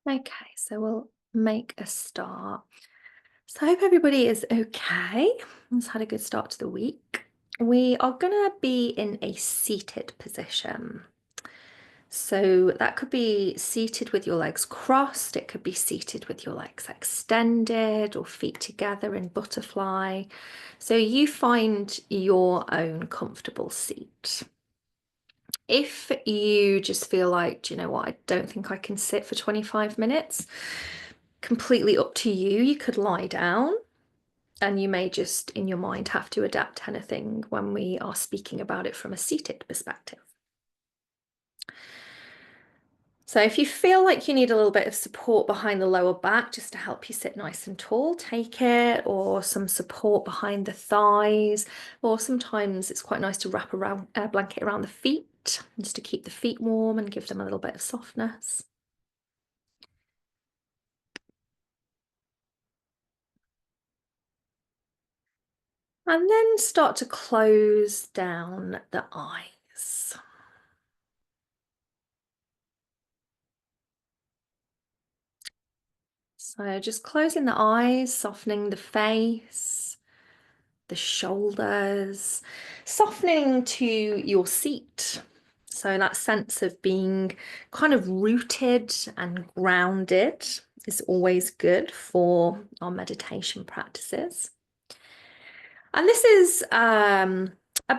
Okay, so we'll make a start. So I hope everybody is okay. Has had a good start to the week. We are going to be in a seated position. So that could be seated with your legs crossed, it could be seated with your legs extended or feet together in butterfly. So you find your own comfortable seat. If you just feel like, do you know what, I don't think I can sit for 25 minutes, completely up to you. You could lie down and you may just in your mind have to adapt anything when we are speaking about it from a seated perspective. So if you feel like you need a little bit of support behind the lower back just to help you sit nice and tall, take it, or some support behind the thighs, or sometimes it's quite nice to wrap around a blanket around the feet just to keep the feet warm and give them a little bit of softness. And then start to close down the eyes. So just closing the eyes, softening the face, the shoulders, softening to your seat. So that sense of being kind of rooted and grounded is always good for our meditation practices. And this is a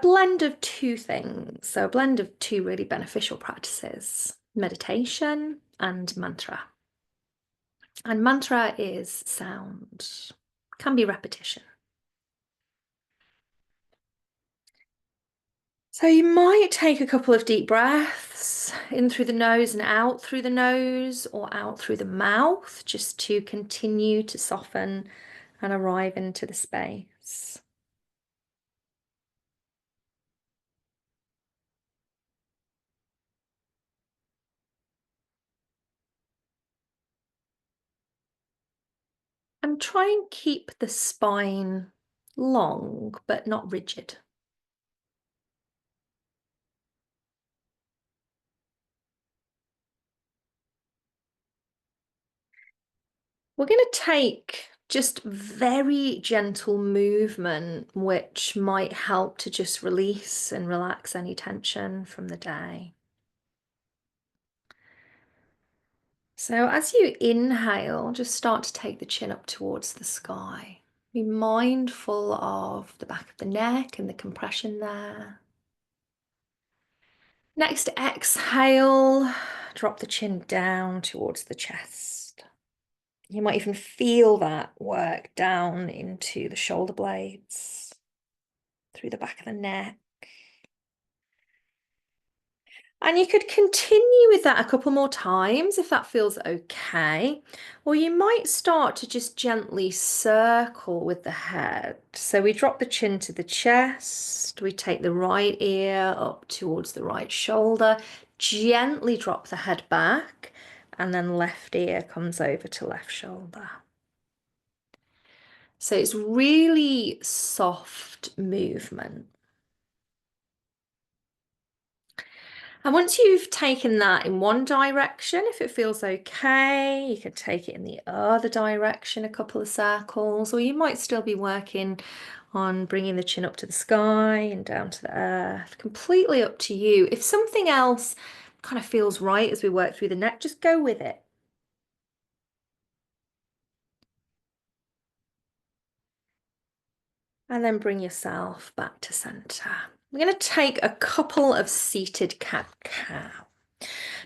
blend of two things. So a blend of two really beneficial practices, meditation and mantra. And mantra is sound, can be repetition. So you might take a couple of deep breaths in through the nose and out through the nose or out through the mouth, just to continue to soften and arrive into the space. And try and keep the spine long but not rigid. We're going to take just very gentle movement, which might help to just release and relax any tension from the day. So as you inhale, just start to take the chin up towards the sky. Be mindful of the back of the neck and the compression there. Next exhale, drop the chin down towards the chest. You might even feel that work down into the shoulder blades, through the back of the neck. And you could continue with that a couple more times if that feels okay. Or you might start to just gently circle with the head. So we drop the chin to the chest, we take the right ear up towards the right shoulder, gently drop the head back, and then left ear comes over to left shoulder. So it's really soft movement. And once you've taken that in one direction, if it feels okay, you could take it in the other direction a couple of circles, or you might still be working on bringing the chin up to the sky and down to the earth. Completely up to you. If something else kind of feels right as we work through the neck, just go with it. And then bring yourself back to center. We're going to take a couple of seated cat-cow.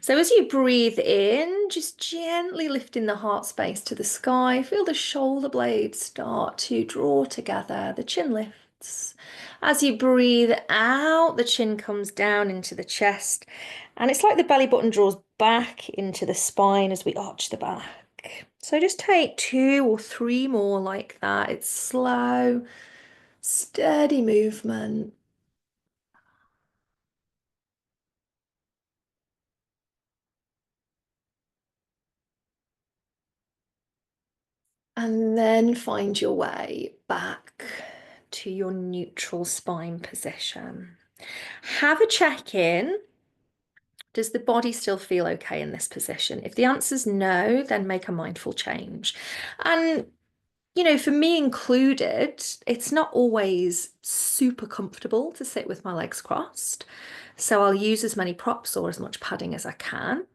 So as you breathe in, just gently lifting the heart space to the sky, feel the shoulder blades start to draw together, the chin lifts. As you breathe out, the chin comes down into the chest, and it's like the belly button draws back into the spine as we arch the back. So just take two or three more like that. It's slow, steady movement. And then find your way back to your neutral spine position. Have a check-in Does the body still feel okay in this position? If the answer's no, then make a mindful change. And, for me included, it's not always super comfortable to sit with my legs crossed. So I'll use as many props or as much padding as I can.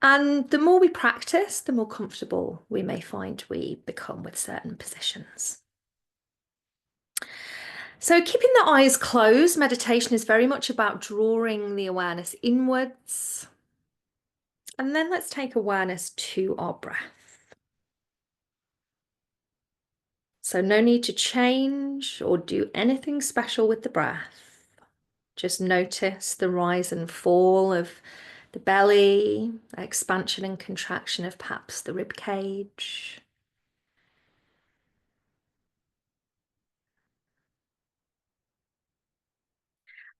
And the more we practice, the more comfortable we may find we become with certain positions. So keeping the eyes closed, meditation is very much about drawing the awareness inwards. And then let's take awareness to our breath. So no need to change or do anything special with the breath. Just notice the rise and fall of the belly, expansion and contraction of perhaps the rib cage.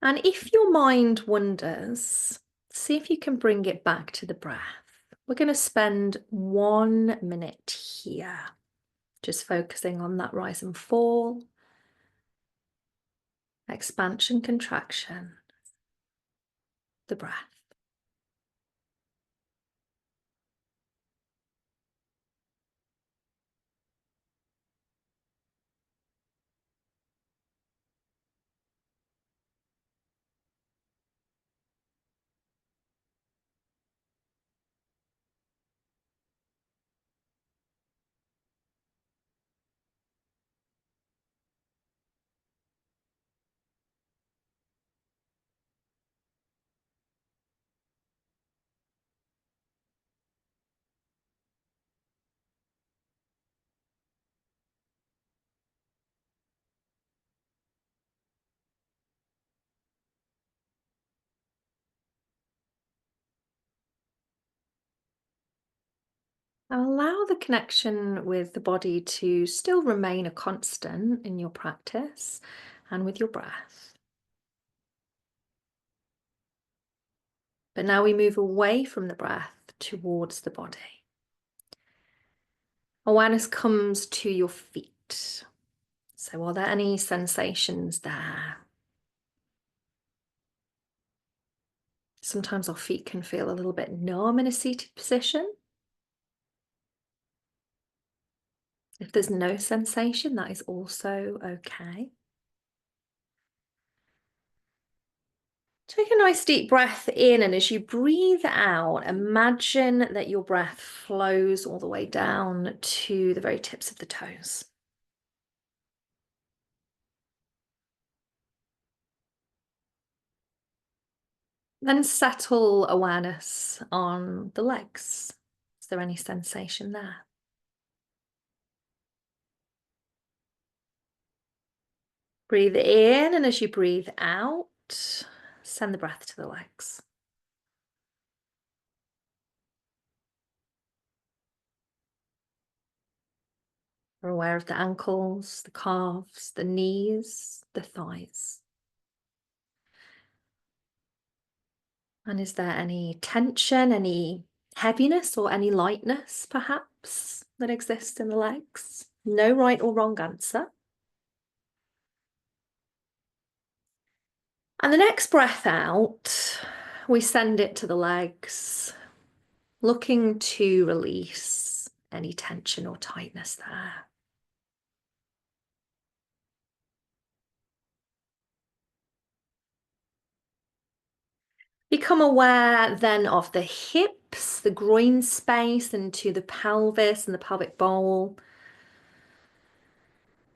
And if your mind wanders, see if you can bring it back to the breath. We're going to spend 1 minute here, just focusing on that rise and fall, expansion, contraction, the breath. Allow the connection with the body to still remain a constant in your practice and with your breath. But now we move away from the breath towards the body. Awareness comes to your feet. So are there any sensations there? Sometimes our feet can feel a little bit numb in a seated position. If there's no sensation, that is also okay. Take a nice deep breath in, and as you breathe out, imagine that your breath flows all the way down to the very tips of the toes. Then settle awareness on the legs. Is there any sensation there? Breathe in, and as you breathe out, send the breath to the legs. We're aware of the ankles, the calves, the knees, the thighs. And is there any tension, any heaviness, or any lightness, perhaps, that exists in the legs? No right or wrong answer. And the next breath out, we send it to the legs, looking to release any tension or tightness there. Become aware then of the hips, the groin space, into the pelvis and the pelvic bowl.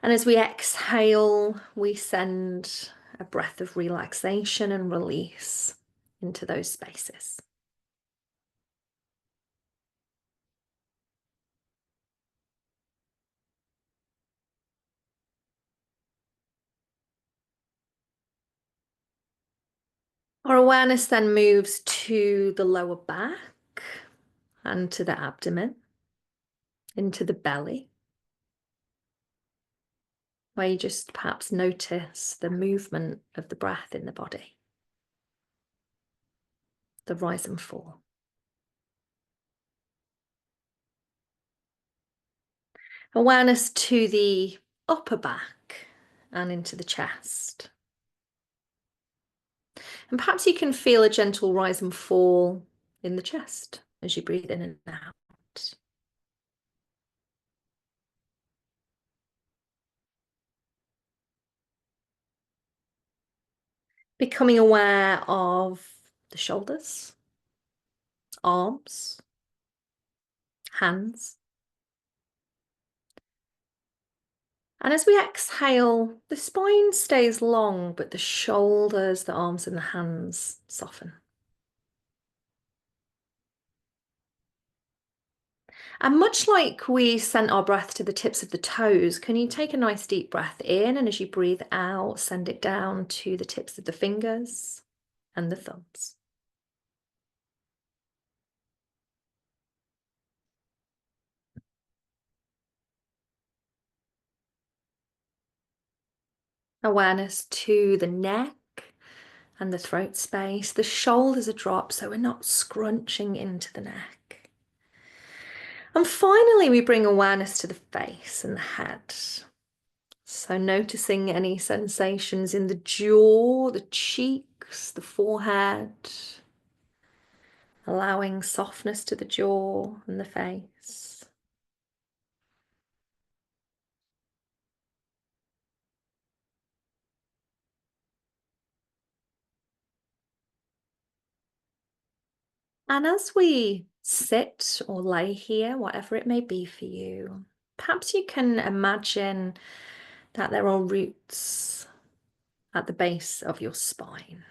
And as we exhale, we send a breath of relaxation and release into those spaces. Our awareness then moves to the lower back and to the abdomen, into the belly, where you just perhaps notice the movement of the breath in the body, the rise and fall. Awareness to the upper back and into the chest. And perhaps you can feel a gentle rise and fall in the chest as you breathe in and out. Becoming aware of the shoulders, arms, hands. And as we exhale, the spine stays long, but the shoulders, the arms, and the hands soften. And much like we sent our breath to the tips of the toes, can you take a nice deep breath in, and as you breathe out, send it down to the tips of the fingers and the thumbs. Awareness to the neck and the throat space. The shoulders are dropped, so we're not scrunching into the neck. And finally, we bring awareness to the face and the head. So noticing any sensations in the jaw, the cheeks, the forehead, allowing softness to the jaw and the face. And as we sit or lay here, whatever it may be for you, perhaps you can imagine that there are roots at the base of your spine.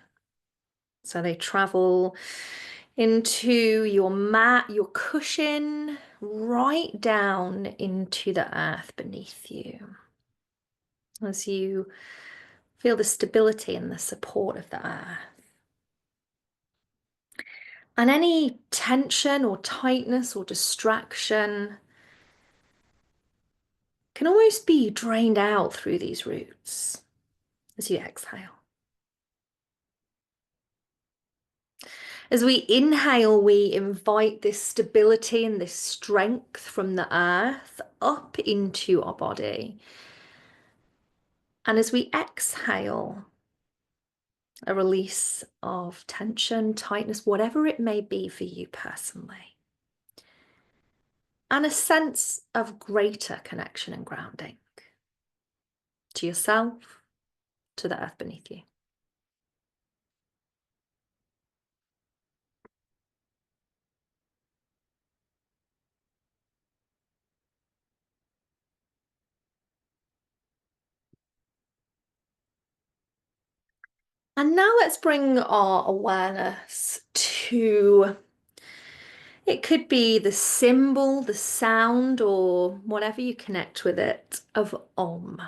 So they travel into your mat, your cushion, right down into the earth beneath you. As you feel the stability and the support of the earth. And any tension or tightness or distraction can almost be drained out through these roots as you exhale. As we inhale, we invite this stability and this strength from the earth up into our body. And as we exhale, a release of tension, tightness, whatever it may be for you personally. And a sense of greater connection and grounding to yourself, to the earth beneath you. And now let's bring our awareness to, it could be the symbol, the sound, or whatever you connect with it, of Om.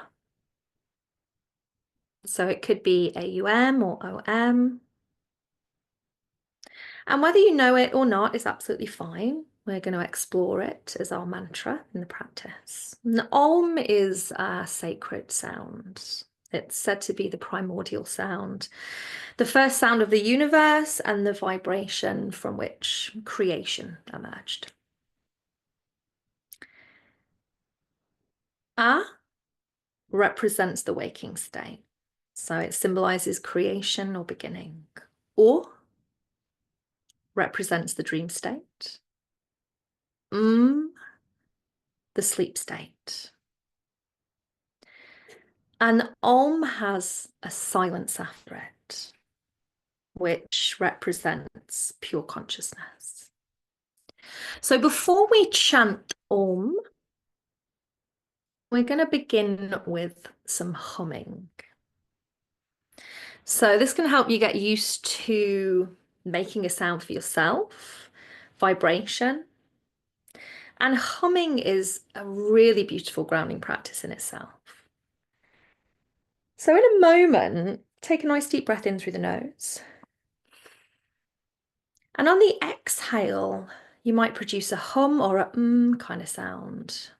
So it could be AUM or OM. And whether you know it or not is absolutely fine. We're going to explore it as our mantra in the practice. And Om is a sacred sound. It's said to be the primordial sound, the first sound of the universe and the vibration from which creation emerged. A represents the waking state. So it symbolizes creation or beginning. Or represents the dream state. The sleep state. And Om has a silence after it, which represents pure consciousness. So before we chant Om, we're going to begin with some humming. So this can help you get used to making a sound for yourself, vibration. And humming is a really beautiful grounding practice in itself. So in a moment, take a nice deep breath in through the nose. And on the exhale, you might produce a hum or a kind of sound.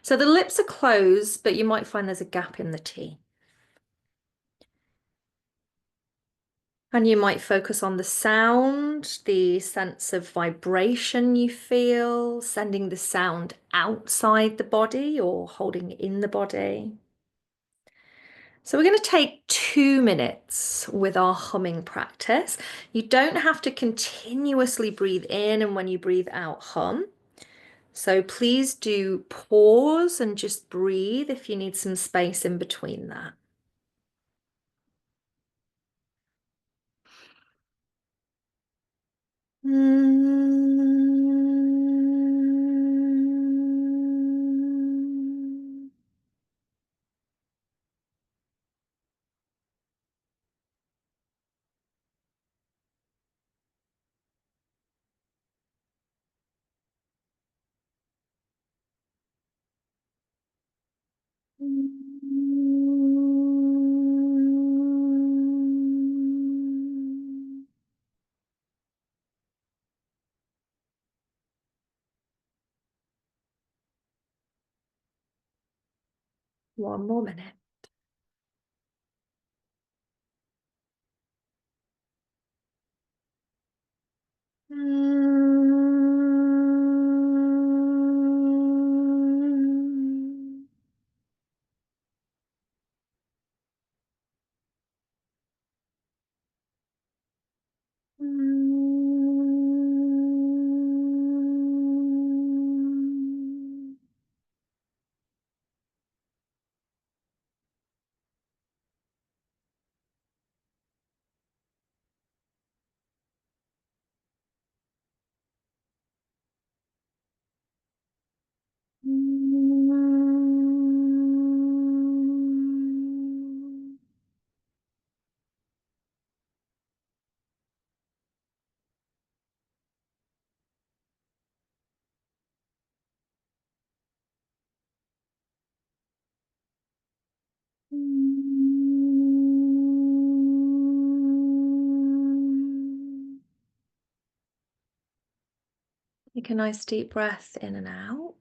So the lips are closed, but you might find there's a gap in the T. And you might focus on the sound, the sense of vibration you feel, sending the sound outside the body or holding it in the body. So we're going to take 2 minutes with our humming practice. You don't have to continuously breathe in and when you breathe out, hum. So please do pause and just breathe if you need some space in between that. One more minute. Take a nice deep breath in and out.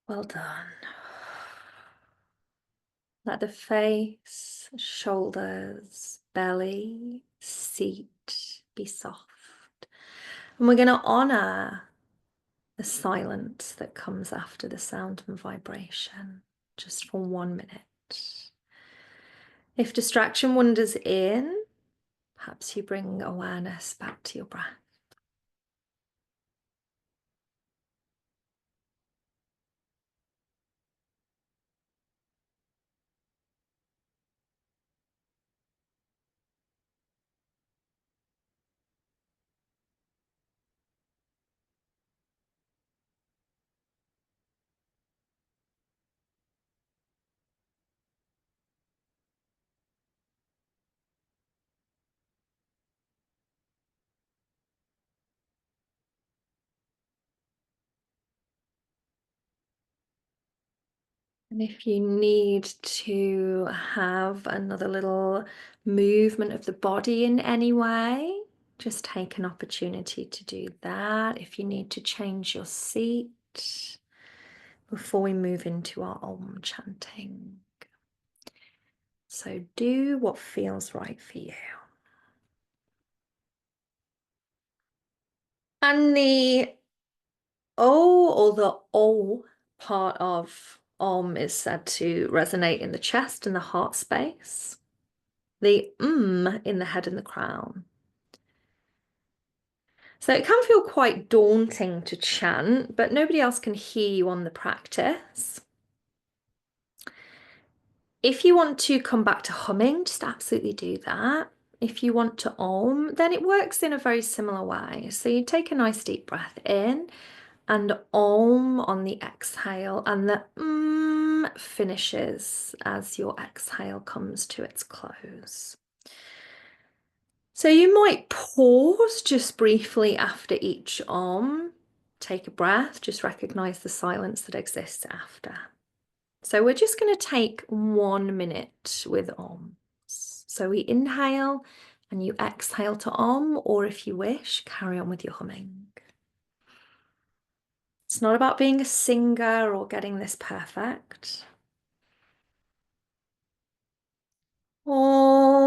Well done. Let the face, shoulders, belly, seat be soft. And we're going to honor the silence that comes after the sound and vibration, just for 1 minute. If distraction wanders in, perhaps you bring awareness back to your breath. And if you need to have another little movement of the body in any way, just take an opportunity to do that. If you need to change your seat before we move into our Om chanting. So do what feels right for you. And the O or the O part of Om is said to resonate in the chest and the heart space. The in the head and the crown. So it can feel quite daunting to chant, but nobody else can hear you on the practice. If you want to come back to humming, just absolutely do that. If you want to Om, then it works in a very similar way. So you take a nice deep breath in and Om on the exhale, and the finishes as your exhale comes to its close. So you might pause just briefly after each Om, take a breath, just recognize the silence that exists after. So we're just going to take 1 minute with Om. So we inhale and you exhale to Om, or if you wish, carry on with your humming. It's not about being a singer or getting this perfect. Oh.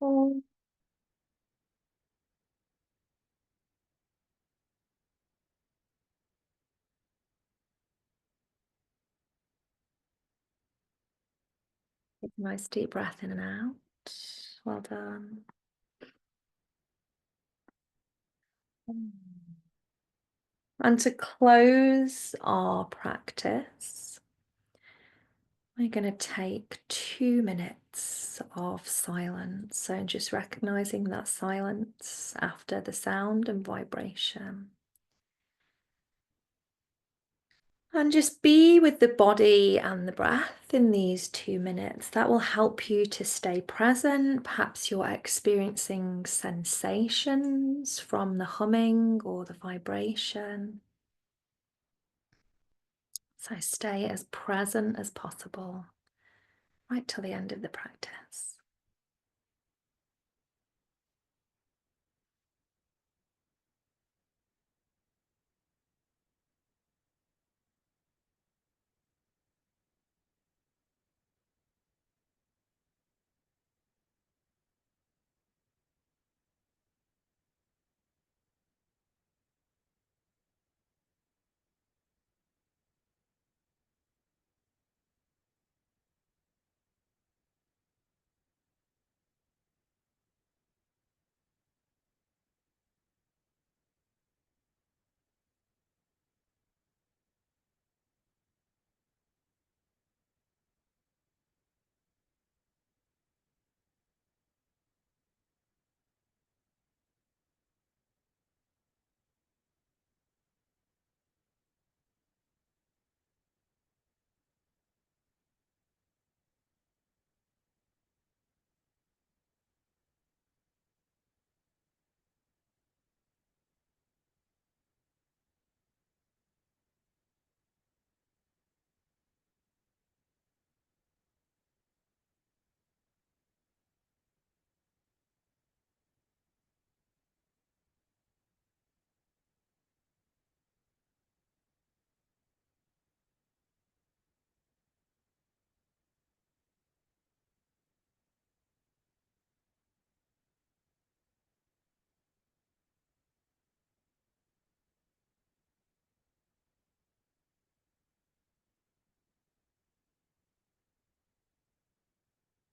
Oh. Take a nice deep breath in and out. Well done. And to close our practice, we're going to take 2 minutes of silence. So just recognizing that silence after the sound and vibration. And just be with the body and the breath in these 2 minutes. That will help you to stay present. Perhaps you're experiencing sensations from the humming or the vibration. So stay as present as possible right till the end of the practice.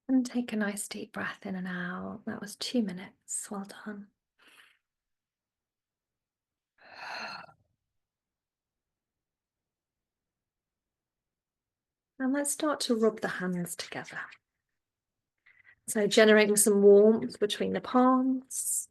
And take a nice deep breath in and out. That was 2 minutes. Well done. And let's start to rub the hands together. So generating some warmth between the palms.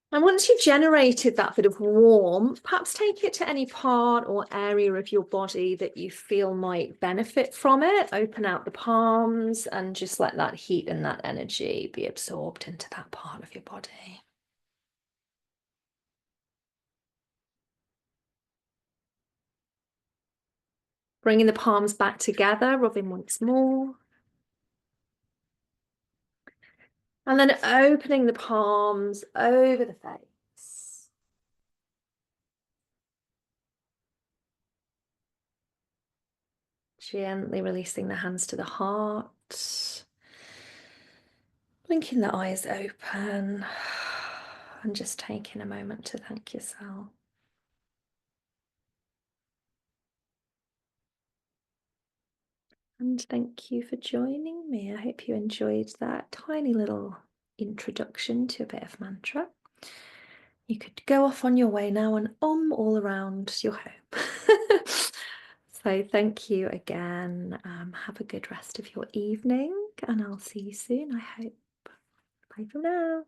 And once you've generated that bit of warmth, perhaps take it to any part or area of your body that you feel might benefit from it. Open out the palms and just let that heat and that energy be absorbed into that part of your body. Bringing the palms back together, rubbing once more. And then opening the palms over the face. Gently releasing the hands to the heart. Blinking the eyes open. And just taking a moment to thank yourself. And thank you for joining me. I hope you enjoyed that tiny little introduction to a bit of mantra. You could go off on your way now and all around your home. So thank you again. Have a good rest of your evening, and I'll see you soon, I hope. Bye for now.